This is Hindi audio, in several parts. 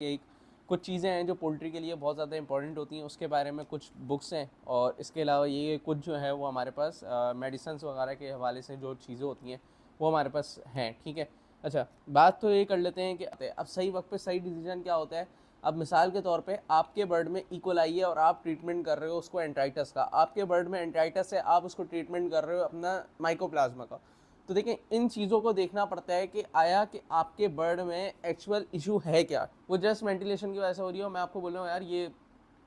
एक कुछ चीज़ें हैं जो पोल्ट्री के लिए बहुत ज़्यादा इंपॉर्टेंट होती हैं, उसके बारे में कुछ बुक्स हैं। और इसके अलावा ये कुछ जो है वो हमारे पास मेडिसिन्स वगैरह के हवाले से जो चीज़ें होती हैं वो हमारे पास हैं। ठीक है, अच्छा बात तो ये कर लेते हैं कि अब सही वक्त पे सही डिसीजन क्या होता है। अब मिसाल के तौर पे आपके बर्ड में इकोलाई है और आप ट्रीटमेंट कर रहे हो उसको एंट्राइटस का, आपके बर्ड में एंट्राइटस है, आप उसको ट्रीटमेंट कर रहे हो अपना माइकोप्लाज्मा का। तो देखें, इन चीज़ों को देखना पड़ता है कि आया कि आपके बर्ड में एक्चुअल इशू है क्या। वो जस्ट वेंटिलेशन की वजह से हो रही हो, मैं आपको बोल रहा हूँ यार ये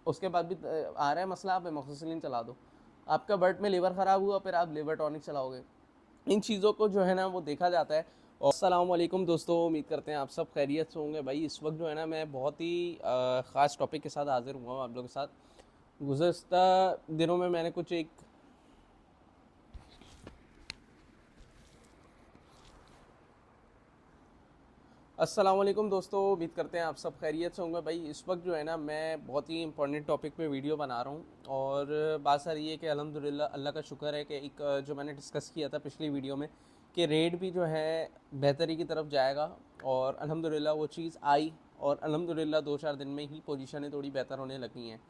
उसके बाद भी आ रहा है मसला, आप एमोक्सिसिलिन चला दो। आपका बर्ड में लीवर ख़राब हुआ, फिर आप लीवर टॉनिक चलाओगे। इन चीज़ों को जो है ना वो देखा जाता है। और अस्सलाम वालेकुम दोस्तों, उम्मीद करते हैं आप सब खैरियत से होंगे। भाई इस वक्त जो है ना मैं बहुत ही ख़ास टॉपिक के साथ हाजिर हुआ हूँ आप लोगों के साथ। गुज़श्ता दिनों में मैंने कुछ एक अस्सलाम वालेकुम दोस्तों, उम्मीद करते हैं आप सब खैरियत से होंगे। भाई इस वक्त जो है ना मैं बहुत ही इंपॉर्टेंट टॉपिक पे वीडियो बना रहा हूँ। और बात सारी ये कि अल्हम्दुलिल्लाह अल्लाह का शुक्र है कि एक जो मैंने डिस्कस किया था पिछली वीडियो में कि रेट भी जो है बेहतरी की तरफ जाएगा। और अल्हम्दुलिल्लाह वो चीज़ आई और अल्हम्दुलिल्लाह 2-4 दिन में ही पोजीशनें थोड़ी बेहतर होने लगी हैं।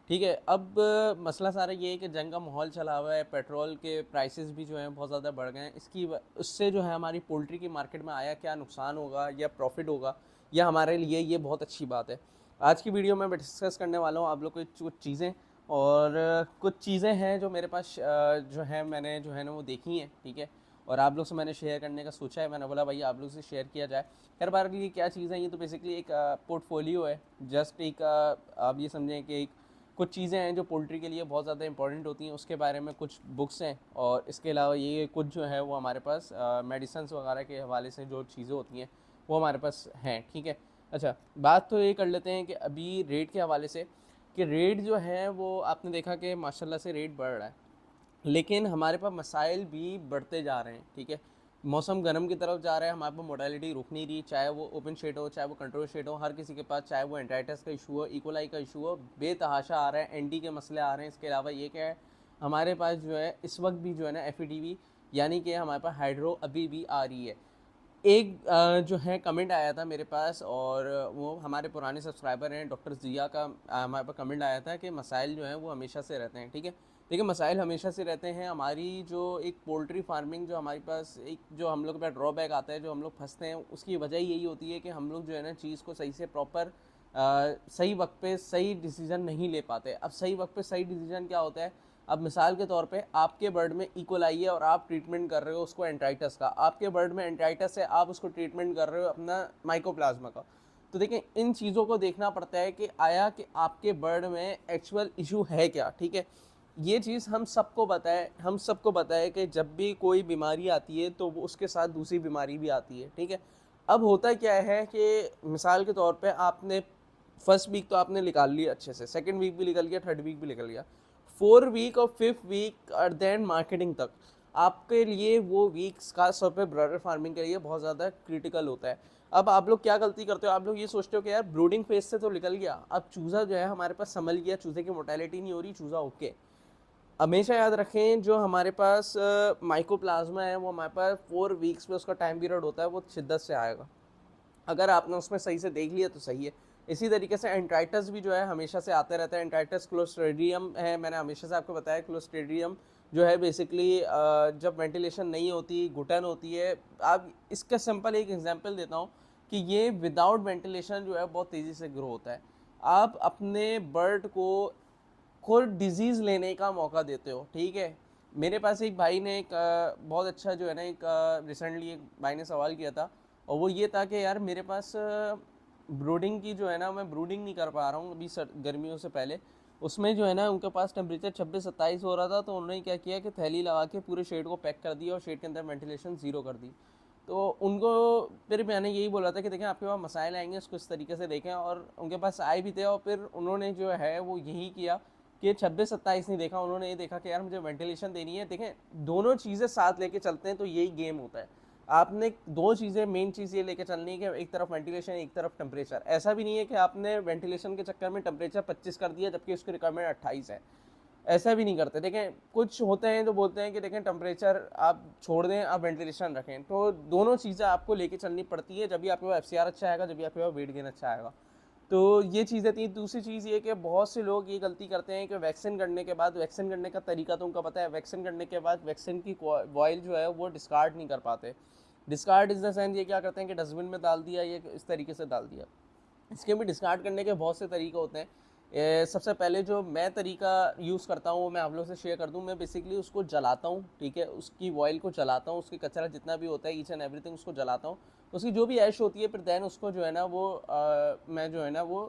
ठीक है, अब मसला सारा ये है कि जंग का माहौल चला हुआ है, पेट्रोल के प्राइसेस भी जो हैं बहुत ज़्यादा बढ़ गए हैं। उससे जो है हमारी पोल्ट्री की मार्केट में आया क्या नुकसान होगा या प्रॉफिट होगा, या हमारे लिए ये बहुत अच्छी बात है। आज की वीडियो में मैं डिस्कस करने वाला हूँ आप लोग को कुछ चीज़ें। और कुछ चीज़ें हैं जो मेरे पास जो है मैंने जो है ना वो देखी हैं। ठीक है, और आप लोग से मैंने शेयर करने का सोचा है, मैंने बोला भाई आप लोग से शेयर किया जाए। हर बार ये क्या चीज़ है, ये तो बेसिकली एक पोर्टफोलियो है। जस्ट एक आप ये समझें कि एक कुछ चीज़ें हैं जो पोल्ट्री के लिए बहुत ज़्यादा इंपॉर्टेंट होती हैं, उसके बारे में कुछ बुक्स हैं। और इसके अलावा ये कुछ जो है वो हमारे पास मेडिसिन्स वगैरह के हवाले से जो चीज़ें होती हैं वो हमारे पास हैं। ठीक है, अच्छा बात तो ये कर लेते हैं कि अभी रेट के हवाले से कि रेट जो है वो आपने देखा कि माशाल्लाह से रेट बढ़ रहा है, लेकिन हमारे पास मसाइल भी बढ़ते जा रहे हैं। ठीक है, मौसम गर्म की तरफ जा रहा है, हमारे पास मोडालिटी रुक नहीं रही, चाहे वो ओपन शेड हो चाहे वो कंट्रोल शेड हो, हर किसी के पास, चाहे वो एंटाइटस का इशू हो, इकोलाई का इशू हो, बेतहाशा आ रहा है, एनडी के मसले आ रहे हैं। इसके अलावा ये क्या है, हमारे पास जो है इस वक्त भी जो है ना एफ यानी कि हमारे पास हाइड्रो अभी भी आ रही है। एक जो है कमेंट आया था मेरे पास, और वो हमारे पुराने सब्सक्राइबर हैं डॉक्टर ज़िया का, हमारे पास कमेंट आया था कि मसाइल जो हैं वो हमेशा से रहते हैं। ठीक है, देखिए मसाइल हमेशा से रहते हैं। हमारी जो एक पोल्ट्री फार्मिंग जो हमारे पास एक जो हम लोग के पास ड्रॉबैक आता है, जो हम लोग फंसते हैं, उसकी वजह यही होती है कि हम लोग जो है ना चीज़ को सही से प्रॉपर सही वक्त पे सही डिसीज़न नहीं ले पाते। अब सही वक्त पे सही डिसीज़न क्या होता है, अब मिसाल के तौर पे आपके बर्ड में इकोलाई है और आप ट्रीटमेंट कर रहे हो उसको एंट्राइटस का, आपके बर्ड में एंट्राइटस है, आप उसको ट्रीटमेंट कर रहे हो अपना माइकोप्लाज्मा का। तो देखें, इन चीज़ों को देखना पड़ता है कि आया कि आपके बर्ड में एक्चुअल इशू है क्या। ठीक है, ये चीज़ हम सबको बताए कि जब भी कोई बीमारी आती है तो वो उसके साथ दूसरी बीमारी भी आती है। ठीक है, अब होता क्या है कि मिसाल के तौर पे आपने फर्स्ट वीक तो आपने निकाल लिया अच्छे से, सेकंड वीक भी निकल गया, थर्ड वीक भी निकल गया, 4 वीक और 5th वीक और देन मार्केटिंग तक आपके लिए वो वीक्स खास तौर पे ब्रॉयलर फार्मिंग के लिए बहुत ज़्यादा क्रिटिकल होता है। अब आप लोग क्या गलती करते हो, आप लोग ये सोचते हो कि यार ब्रूडिंग फेज से तो निकल गया, अब चूज़ा जो है हमारे पास संभल गया, चूज़े की मोर्टेलिटी नहीं हो रही, चूज़ा ओके। हमेशा याद रखें जो हमारे पास माइकोप्लाज्मा है वो हमारे पास 4 वीक्स में उसका टाइम पीरियड होता है, वो शिद्दत से आएगा। अगर आपने उसमें सही से देख लिया तो सही है। इसी तरीके से एंट्राइटस भी जो है हमेशा से आते रहता है। एंट्राइटस क्लोस्ट्रीडियम है, मैंने हमेशा से आपको बताया क्लोस्ट्रीडियम जो है बेसिकली जब वेंटिलेशन नहीं होती, घुटन होती है। आप इसका सिंपल एक एग्जांपल देता हूँ कि ये विदाउट वेंटिलेशन जो है बहुत तेज़ी से ग्रो होता है। आप अपने बर्ड को खुद डिजीज़ लेने का मौका देते हो। ठीक है, मेरे पास एक भाई ने एक बहुत अच्छा जो है ना एक रिसेंटली एक भाई ने सवाल किया था, और वो ये था कि यार मेरे पास ब्रूडिंग की जो है ना मैं ब्रूडिंग नहीं कर पा रहा हूँ अभी गर्मियों से पहले। उसमें जो है ना उनके पास टेम्परेचर 26-27 हो रहा था, तो उन्होंने क्या किया कि थैली लगा के पूरे शेड को पैक कर दिया और शेड के अंदर वेंटिलेशन ज़ीरो कर दी। तो उनको फिर मैंने यही बोला था कि देखें आपके पास मसाइल आएंगे, उसको इस तरीके से देखें, और उनके पास आए भी थे। और फिर उन्होंने जो है वो यही किया कि 26-27 नहीं देखा, उन्होंने ये देखा कि यार मुझे वेंटिलेशन देनी है। देखें, दोनों चीज़ें साथ लेके चलते हैं तो यही गेम होता है। आपने दो चीज़ें, मेन चीज़ ये लेके चलनी है कि एक तरफ वेंटिलेशन एक तरफ टेम्परेचर। ऐसा भी नहीं है कि आपने वेंटिलेशन के चक्कर में टेम्परेचर 25 कर दिया जबकि उसकी रिक्वायरमेंट 28 है, ऐसा भी नहीं करते। देखें, कुछ होते हैं जो बोलते हैं कि देखें टेम्परेचर आप छोड़ दें, आप वेंटिलेशन रखें। तो दोनों चीज़ें आपको लेके चलनी पड़ती है, जब भी आपके पास FCR अच्छा आएगा, जब भी आपके पास वेट गेन अच्छा आएगा। तो ये चीज़ें थी। दूसरी चीज़ ये कि बहुत से लोग ये गलती करते हैं कि वैक्सीन करने के बाद, वैक्सीन करने का तरीका तो उनका पता है, वैक्सीन करने के बाद वैक्सीन की वॉयल जो है वो डिस्कार्ड नहीं कर पाते। डिस्कार्ड इज़ द सेंस ये क्या करते हैं कि डस्टबिन में डाल दिया, ये इस तरीके से डाल दिया। इसके भी डिस्कार्ड करने के बहुत से तरीके होते हैं। सबसे पहले जो मैं तरीका यूज़ करता हूँ वो मैं आप लोगों से शेयर कर दूँ। मैं बेसिकली उसको जलाता हूँ, ठीक है, उसकी वॉयल को जलाता हूँ, उसकी कचरा जितना भी होता है ईच एंड एवरीथिंग उसको जलाता हूँ। उसकी जो भी ऐश होती है फिर दैन उसको जो है ना वो मैं जो है ना वो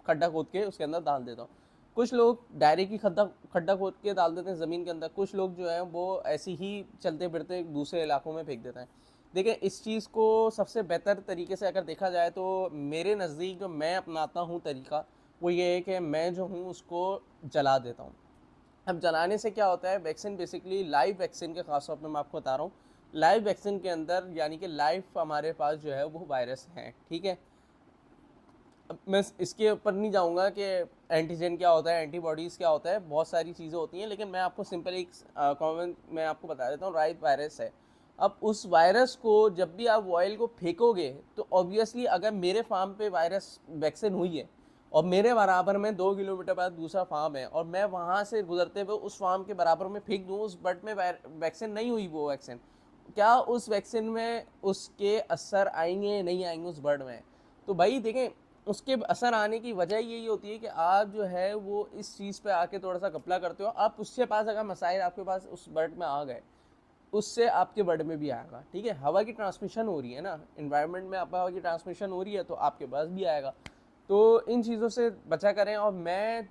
खड्डा खोद के उसके अंदर डाल देता हूँ। कुछ लोग डायरेक्ट ही खड्डा खड्डा खोद के डाल देते हैं ज़मीन के अंदर, कुछ लोग जो हैं वो ऐसे ही चलते फिरते दूसरे इलाकों में फेंक देते हैं। देखिए इस चीज़ को सबसे बेहतर तरीके से अगर देखा जाए तो मेरे नज़दीक जो मैं अपनाता हूँ तरीका वो ये है कि मैं जो हूँ उसको जला देता हूँ। अब जलाने से क्या होता है, वैक्सीन बेसिकली लाइव वैक्सीन के खास तौर पे मैं आपको बता रहा हूँ, लाइव वैक्सीन के अंदर यानी कि लाइव हमारे पास जो है वो वायरस हैं, ठीक है। अब मैं इसके ऊपर नहीं जाऊँगा कि एंटीजन क्या होता है, एंटीबॉडीज़ क्या होता है, बहुत सारी चीज़ें होती हैं, लेकिन मैं आपको सिंपल एक कॉमन मैं आपको बता देता हूँ, लाइव वायरस है। अब उस वायरस को जब भी आप ऑयल को फेंकोगे तो ऑब्वियसली अगर मेरे फार्म पे वायरस वैक्सीन हुई है और मेरे बराबर में 2 किलोमीटर बाद दूसरा फार्म है और मैं वहाँ से गुजरते हुए उस फार्म के बराबर में फेंक दूँ, उस बर्ड में वैक्सीन नहीं हुई, वो वैक्सीन क्या उस वैक्सीन में उसके असर आएंगे नहीं आएंगे उस बर्ड में। तो भाई देखें उसके असर आने की वजह यही होती है कि आप जो है वो इस चीज़ पे आके थोड़ा सा घपला करते हो, आप उसके पास अगर मसाइल आपके पास उस बर्ड में आ गए उससे आपके बर्ड में भी आएगा, ठीक है। हवा की ट्रांसमिशन हो रही है ना, इन्वायरमेंट में आप हवा की ट्रांसमिशन हो रही है तो आपके पास भी आएगा। तो इन चीज़ों से बचा करें। और मैं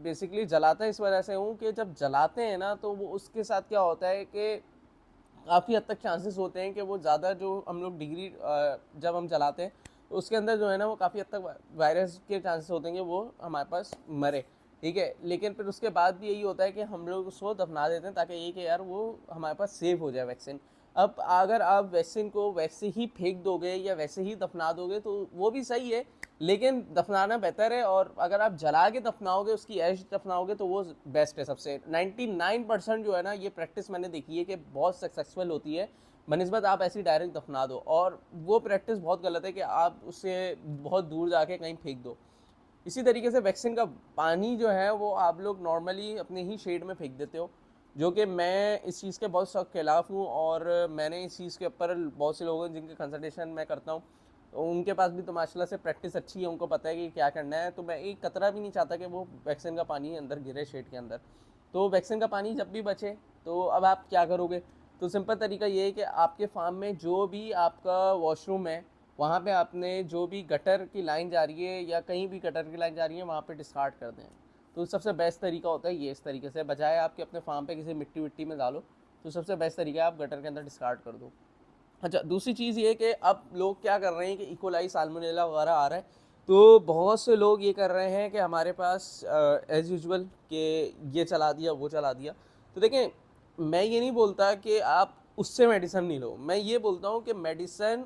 बेसिकली जलाता इस वजह से हूँ कि जब जलाते हैं ना तो वो उसके साथ क्या होता है कि काफ़ी हद तक चांसेस होते हैं कि वो ज़्यादा जो हम लोग डिग्री जब हम चलाते हैं तो उसके अंदर जो है ना वो काफ़ी हद तक वायरस के चांसेस होते हैं कि वो हमारे पास मरे, ठीक है। लेकिन फिर उसके बाद भी यही होता है कि हम लोग उसको दफना देते हैं ताकि ये कि यार वो हमारे पास सेव हो जाए वैक्सीन। अब अगर आप वैक्सीन को वैसे ही फेंक दोगे या वैसे ही दफना दोगे तो वो भी सही है, लेकिन दफनाना बेहतर है। और अगर आप जला के दफनाओगे, उसकी ऐश दफनाओगे तो वो बेस्ट है। सबसे 99% जो है ना ये प्रैक्टिस मैंने देखी है कि बहुत सक्सेसफुल होती है बनिस्बत आप ऐसी डायरेक्ट दफना दो। और वो प्रैक्टिस बहुत गलत है कि आप उसे बहुत दूर जाके कहीं फेंक दो। इसी तरीके से वैक्सीन का पानी जो है वो आप लोग नॉर्मली अपने ही शेड में फेंक देते हो, जो कि मैं इस चीज़ के बहुत सख्त खिलाफ़ हूँ। और मैंने इस चीज़ के ऊपर बहुत से लोगों जिनके कंसल्टेशन मैं करता हूँ तो उनके पास भी तो माशाल्लाह से प्रैक्टिस अच्छी है, उनको पता है कि क्या करना है। तो मैं एक कतरा भी नहीं चाहता कि वो वैक्सीन का पानी अंदर गिरे शेड के अंदर। तो वैक्सीन का पानी जब भी बचे तो अब आप क्या करोगे, तो सिंपल तरीका ये है कि आपके फार्म में जो भी आपका वॉशरूम है वहाँ पे आपने जो भी गटर की लाइन जा रही है या कहीं भी गटर की लाइन जा रही है वहाँ पे डिस्कार्ड कर दें। तो सबसे बेस्ट तरीका होता है ये, इस तरीके से बजाय आपके अपने फार्म पे किसी मिट्टी विट्टी में डालो तो सबसे बेस्ट तरीका है आप गटर के अंदर डिस्कार्ड कर दो। अच्छा, दूसरी चीज़ ये कि अब लोग क्या कर रहे हैं कि इकोलाई साल्मोनेला वगैरह आ रहा है, तो बहुत से लोग ये कर रहे हैं कि हमारे पास एज़ यूजुअल कि ये चला दिया वो चला दिया। तो देखें मैं ये नहीं बोलता कि आप उससे मेडिसिन नहीं लो, मैं ये बोलता हूँ कि मेडिसिन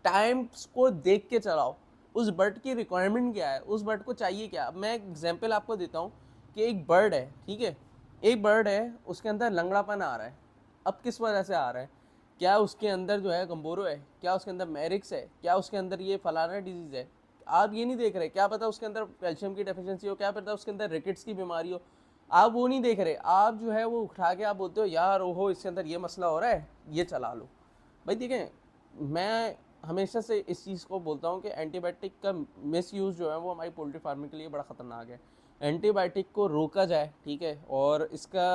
टाइम्स को देख के चलाओ। उस बर्ड की रिक्वायरमेंट क्या है, उस बर्ड को चाहिए क्या। मैं एक एग्जांपल आपको देता हूँ कि एक बर्ड है, ठीक है, एक बर्ड है उसके अंदर लंगड़ापन आ रहा है। अब किस वजह से आ रहा है, क्या उसके अंदर जो है गम्बोरो है, क्या उसके अंदर मैरिक्स है, क्या उसके अंदर ये फलाना डिजीज़ है। आप ये नहीं देख रहे, क्या पता उसके अंदर कैल्शियम की डेफिशिएंसी हो, क्या पता उसके अंदर रिकेट्स की बीमारी हो। आप वो नहीं देख रहे, आप जो है वो उठा के आप बोलते हो यार ओहो इसके अंदर ये मसला हो रहा है ये चला लो। भाई देखें मैं हमेशा से इस चीज़ को बोलता हूँ कि एंटीबायोटिक का मिस यूज़ जो है वो हमारी पोल्ट्री फार्मिंग के लिए बड़ा ख़तरनाक है। एंटीबायोटिक को रोका जाए, ठीक है। और इसका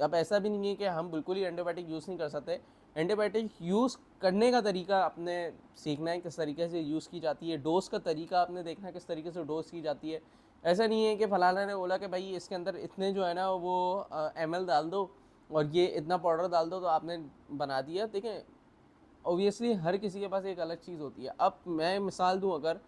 अब ऐसा भी नहीं है कि हम बिल्कुल ही एंटीबायोटिक यूज़ नहीं कर सकते। एंटीबायोटिक यूज़ करने का तरीका आपने सीखना है, किस तरीके से यूज़ की जाती है, डोज का तरीका आपने देखना है किस तरीके से डोज की जाती है। ऐसा नहीं है कि फलाना ने बोला कि भाई इसके अंदर इतने जो है ना वो ml डाल दो और ये इतना पाउडर डाल दो तो आपने बना दिया। देखें ऑब्वियसली हर किसी के पास एक अलग चीज़ होती है। अब मैं मिसाल दूं, अगर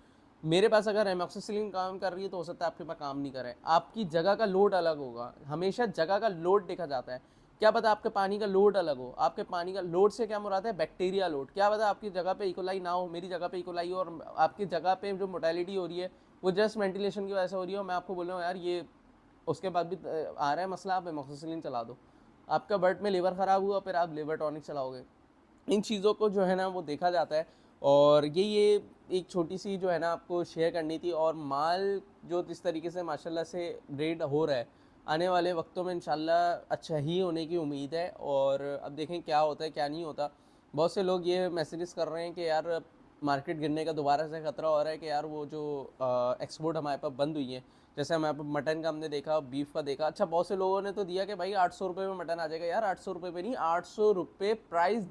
मेरे पास अगर एमॉक्सिसिलिन काम कर रही है तो हो सकता है आपके पास काम नहीं करे। आपकी जगह का लोड अलग होगा, हमेशा जगह का लोड देखा जाता है। क्या पता आपके पानी का लोड अलग हो, आपके पानी का लोड से क्या मुराद है, बैक्टीरिया लोड। क्या पता आपकी जगह पे इकोलाई ना हो, मेरी जगह पे इकोलाई हो, और आपकी जगह पे जो मोटेलिटी हो रही है वो जस्ट वेंटिलेशन की वजह से हो रही है। मैं आपको बोल रहा हूँ यार ये उसके बाद भी आ रहा है मसला, आप एमॉक्सिसिलिन चला दो। आपका बर्ड में लीवर ख़राब हुआ फिर आप लिवर टॉनिक चलाओगे। इन चीज़ों को जो है ना वो देखा जाता है। और ये एक छोटी सी जो है ना आपको शेयर करनी थी। और माल जो जिस तरीके से माशाल्लाह से रेड हो रहा है, आने वाले वक्तों में इंशाल्लाह अच्छा ही होने की उम्मीद है। और अब देखें क्या होता है क्या नहीं होता। बहुत से लोग ये मैसेजेस कर रहे हैं कि यार मार्केट गिरने का दोबारा से ख़तरा हो रहा है, कि यार वो जो एक्सपोर्ट हमारे पास बंद हुई है, जैसे हमारे पास मटन का हमने देखा, बीफ का देखा। अच्छा, बहुत से लोगों ने तो दिया कि भाई 800 रुपये में मटन आ जाएगा। यार 800 रुपये पे नहीं, 800 रुपये प्राइस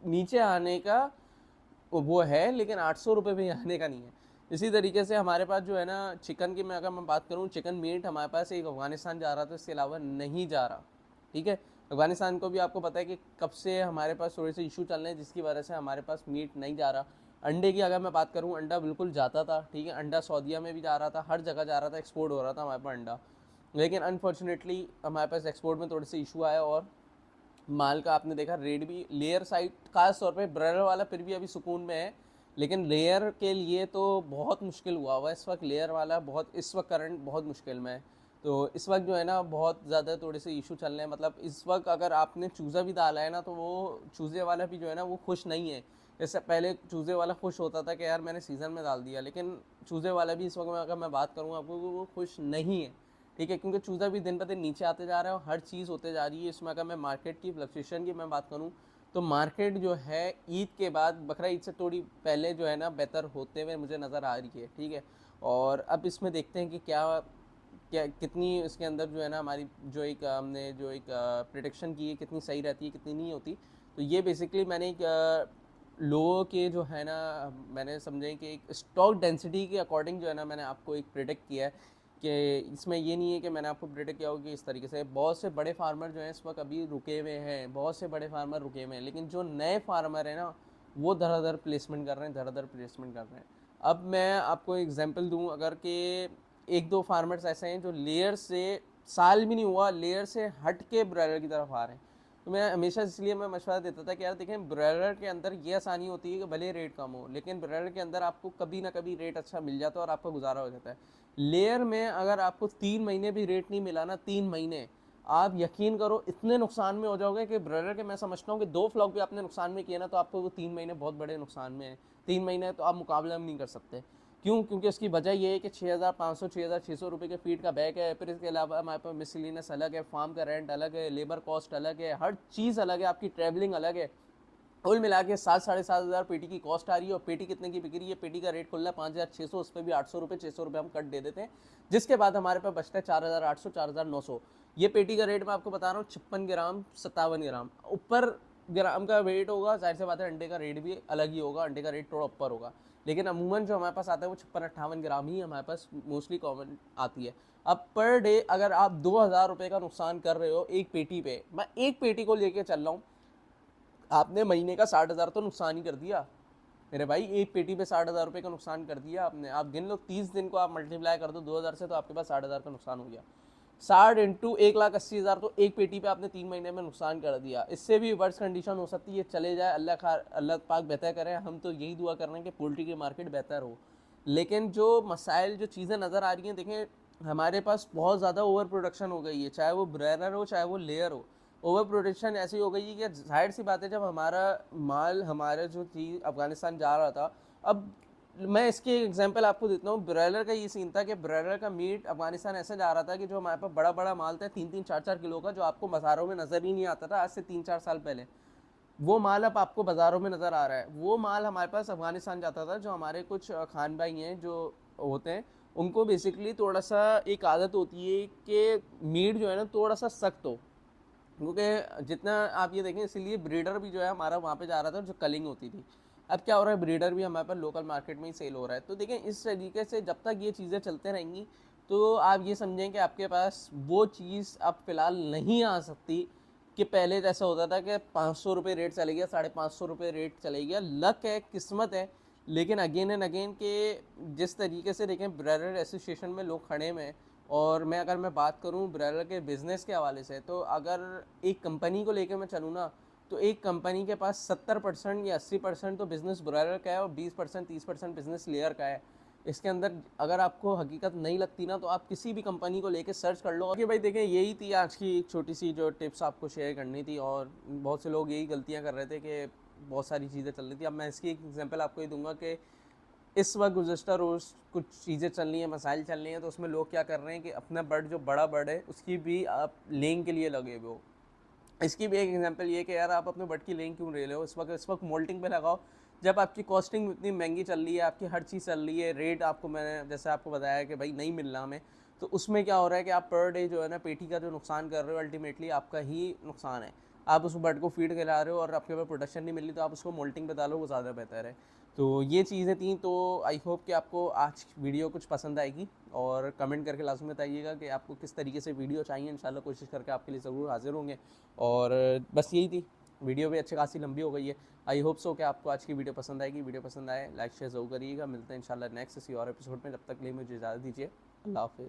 नीचे आने का वो है, लेकिन 800 रुपये पे आने का नहीं है। इसी तरीके से हमारे पास जो है ना चिकन की, मैं अगर मैं बात करूँ, चिकन मीट हमारे पास एक अफ़गानिस्तान जा रहा था, इसके अलावा नहीं जा रहा। ठीक है, अफ़गानिस्तान को भी आपको पता है कि कब से हमारे पास थोड़े से इशू चल रहे हैं, जिसकी वजह से हमारे पास मीट नहीं जा रहा। अंडे की अगर मैं बात करूँ, अंडा बिल्कुल जाता था। ठीक है, अंडा सऊदीया में भी जा रहा था, हर जगह जा रहा था, एक्सपोर्ट हो रहा था हमारे पास अंडा। लेकिन अनफॉर्चुनेटली हमारे पास एक्सपोर्ट में थोड़े से इशू आया, और माल का आपने देखा रेट भी लेयर साइड खास तौर पे ब्रर वाला फिर भी अभी सुकून में है, लेकिन लेयर के लिए तो बहुत मुश्किल हुआ हुआ है इस वक्त। लेयर वाला बहुत इस वक्त करंट बहुत मुश्किल में है। तो इस वक्त जो है ना बहुत ज़्यादा थोड़े से इशू चल रहे हैं। मतलब इस वक्त अगर आपने चूज़ा भी डाला है ना, तो वो चूज़े वाला भी जो है ना वो खुश नहीं है। जैसे पहले चूज़े वाला खुश होता था कि यार मैंने सीज़न में डाल दिया, लेकिन चूज़े वाला भी इस वक्त में अगर मैं बात करूँ आपको, वो खुश नहीं है। ठीक है, क्योंकि चूज़ा भी दिन ब दिन नीचे आते जा रहा है और हर चीज़ होते जा रही है। इसमें अगर मैं मार्केट की फ्लक्चुएशन की मैं बात करूँ, तो मार्केट जो है ईद के बाद, बकरा ईद से थोड़ी पहले जो है ना बेहतर होते हुए मुझे नज़र आ रही है। ठीक है, और अब इसमें देखते हैं कि क्या क्या कितनी इसके अंदर जो है ना हमारी जो एक हमने जो एक प्रिडिक्शन की है कितनी सही रहती है कितनी नहीं होती। तो ये बेसिकली मैंने एक लोगों के जो है ना, मैंने समझे कि एक स्टॉक डेंसिटी के अकॉर्डिंग जो है ना मैंने आपको एक प्रिडिक्ट किया है। कि इसमें ये नहीं है कि मैंने आपको प्रेडिक्ट किया हो कि इस तरीके से बहुत से बड़े फार्मर जो हैं इस वक्त अभी रुके हुए हैं, बहुत से बड़े फार्मर रुके हुए हैं, लेकिन जो नए फार्मर हैं ना वो धड़ाधड़ प्लेसमेंट कर रहे हैं, धड़ाधड़ प्लेसमेंट कर रहे हैं। अब मैं आपको एग्जांपल दूं, अगर कि एक दो फार्मर्स ऐसे हैं जो लेयर से साल भी नहीं हुआ लेयर से हट के ब्रॉयलर की तरफ आ रहे हैं। तो मैं हमेशा इसलिए मैं मशवरा देता था कि यार देखें, ब्रॉयलर के अंदर ये आसानी होती है कि भले रेट कम हो, लेकिन ब्रॉयलर के अंदर आपको कभी ना कभी रेट अच्छा मिल जाता है और आपका गुजारा हो जाता है। लेयर में अगर आपको 3 महीने भी रेट नहीं मिला ना, 3 महीने, आप यकीन करो इतने नुकसान में हो जाओगे कि ब्रॉयलर के मैं समझता हूँ कि 2 फ्लॉक भी आपने नुकसान में किया ना, तो आपको वो 3 महीने बहुत बड़े नुकसान में है। 3 महीने तो आप मुकाबला नहीं कर सकते। क्यों? क्योंकि उसकी वजह ये है कि 6,500 6,600 रुपये के फीड का बैग है, फिर इसके अलावा हमारे पास मिसलिनियस अलग है, फार्म का रेंट अलग है, लेबर कॉस्ट अलग है, हर चीज़ अलग है, आपकी ट्रैवलिंग अलग है। कुल मिला के 7 साढ़े 7 हज़ार पेटी की कॉस्ट आ रही है। और पेटी कितने की बिक रही है? पेटी का रेट खुल रहा है 5,600, उस पर भी 800 रुपये 600 रुपये हम कट दे देते हैं, जिसके बाद हमारे पास बचता है 4,800 4,900। ये पेटी का रेट मैं आपको बता रहा हूँ, 56 ग्राम 57 ग्राम ऊपर ग्राम का वेट होगा। जाहिर सी बात है अंडे का रेट भी अलग ही होगा, अंडे का रेट थोड़ा ऊपर होगा, लेकिन अमूमन जो हमारे पास आता है वो 56-58 ग्राम ही हमारे पास मोस्टली कॉमन आती है। अब पर डे अगर आप 2,000 रुपये का नुकसान कर रहे हो एक पेटी पे, मैं एक पेटी को लेके चल रहा हूँ, आपने महीने का 60,000 तो नुकसान ही कर दिया मेरे भाई। एक पेटी पे 60,000 रुपये का नुकसान कर दिया आपने। आप गिन लो 30 दिन को आप मल्टीप्लाई कर दो 2,000 से, तो आपके पास 60,000 का नुकसान हो गया। 60 इंटू 1,80,000, तो एक पेटी पे आपने 3 महीने में नुकसान कर दिया। इससे भी वर्स्ट कंडीशन हो सकती है, चले जाए, अल्लाह पाक बेहतर करे। हम तो यही दुआ कर रहे हैं कि पोल्ट्री की मार्केट बेहतर हो। लेकिन जो मसाइल जो चीज़ें नज़र आ रही हैं, देखें हमारे पास बहुत ज़्यादा ओवर प्रोडक्शन हो गई है, चाहे वो ब्रॉयलर हो चाहे वो लेयर हो। ओवर प्रोडक्शन ऐसी हो गई है कि जाहिर सी बात है, जब हमारा माल हमारा जो चीज़ अफ़गानिस्तान जा रहा था, अब मैं इसके एग्जांपल आपको देता हूँ। ब्रॉयलर का ये सीन था कि ब्रॉयलर का मीट अफ़गानिस्तान ऐसे जा रहा था कि जो हमारे पास बड़ा बड़ा माल था 3-3 4-4 किलो का, जो आपको बाज़ारों में नज़र ही नहीं आता था आज से 3-4 साल पहले, वो माल अब आपको बाज़ारों में नज़र आ रहा है। वो माल हमारे पास अफ़गानिस्तान जाता था। जो हमारे कुछ खान भाई हैं जो होते हैं, उनको बेसिकली थोड़ा सा एक आदत होती है कि मीट जो है ना थोड़ा सा सख्त हो, क्योंकि जितना आप ये देखें, इसीलिए ब्रीडर भी जो है हमारा वहाँ पे जा रहा था जो कलिंग होती थी। अब क्या हो रहा है, ब्रीडर भी हमारे पास लोकल मार्केट में ही सेल हो रहा है। तो देखें इस तरीके से जब तक ये चीज़ें चलते रहेंगी, तो आप ये समझें कि आपके पास वो चीज़ अब फ़िलहाल नहीं आ सकती कि पहले जैसा होता था कि 500 रुपये रेट चले गया, 550 रुपये रेट चले गया। लक है, किस्मत है। लेकिन अगेन एंड अगेन के जिस तरीके से देखें ब्रॉयलर एसोसिएशन में लोग खड़े में, और मैं अगर मैं बात करूं ब्रॉयलर के बिज़नेस के हवाले से, तो अगर एक कंपनी को लेकर मैं चलूँ ना, तो एक कंपनी के पास 70% या 80% तो बिज़नेस ब्रॉयलर का है और 20% 30% बिज़नेस लेयर का है। इसके अंदर अगर आपको हकीकत नहीं लगती ना, तो आप किसी भी कंपनी को लेके सर्च कर लो। ओके भाई, देखें यही थी आज की एक छोटी सी जो टिप्स आपको शेयर करनी थी। और बहुत से लोग यही गलतियां कर रहे थे कि बहुत सारी चीज़ें चल रही थी। अब मैं इसकी एक एग्जांपल आपको ये दूंगा कि इस वक्त गुज़श्ता रोज़ कुछ चीज़ें चल रही हैं, मसाइल चल रही हैं, तो उसमें लोग क्या कर रहे हैं कि अपना बर्ड जो बड़ा बर्ड है उसकी भी आप लेइंग के लिए लगे हुए हो। इसकी भी एक एग्जांपल ये कि यार आप अपने बट की लेंग क्यों ले रहे हो, इस वक्त मोल्टिंग पे लगाओ। जब आपकी कॉस्टिंग इतनी महंगी चल रही है, आपकी हर चीज़ चल रही है, रेट आपको मैंने जैसे आपको बताया कि भाई नहीं मिल रहा हमें, तो उसमें क्या हो रहा है कि आप पर डे जो है ना पेटी का जो नुकसान कर रहे हो, अल्टीमेटली आपका ही नुकसान है। आप उस बर्ड को फीड खिला रहे हो और आपके पास प्रोडक्शन नहीं मिल रही, तो आप उसको मोल्टिंग पे डालो, वो ज़्यादा बेहतर है। तो ये चीज़ें थी, तो आई होप कि आपको आज वीडियो कुछ पसंद आएगी, और कमेंट करके लाजमी बताइएगा कि आपको किस तरीके से वीडियो चाहिए। इंशाल्लाह कोशिश करके आपके लिए ज़रूर हाजिर होंगे। और बस यही थी, वीडियो भी अच्छी खासी लंबी हो गई है। आई होप सो कि आपको आज की वीडियो पसंद आएगी। वीडियो पसंद आए लाइक शेयर ज़रूर करिएगा। मिलते हैं इंशाल्लाह नेक्स्ट किसी और एपिसोड में। जब तक के लिए मुझे इजाज़त दीजिए। अल्लाह हाफ़िज़।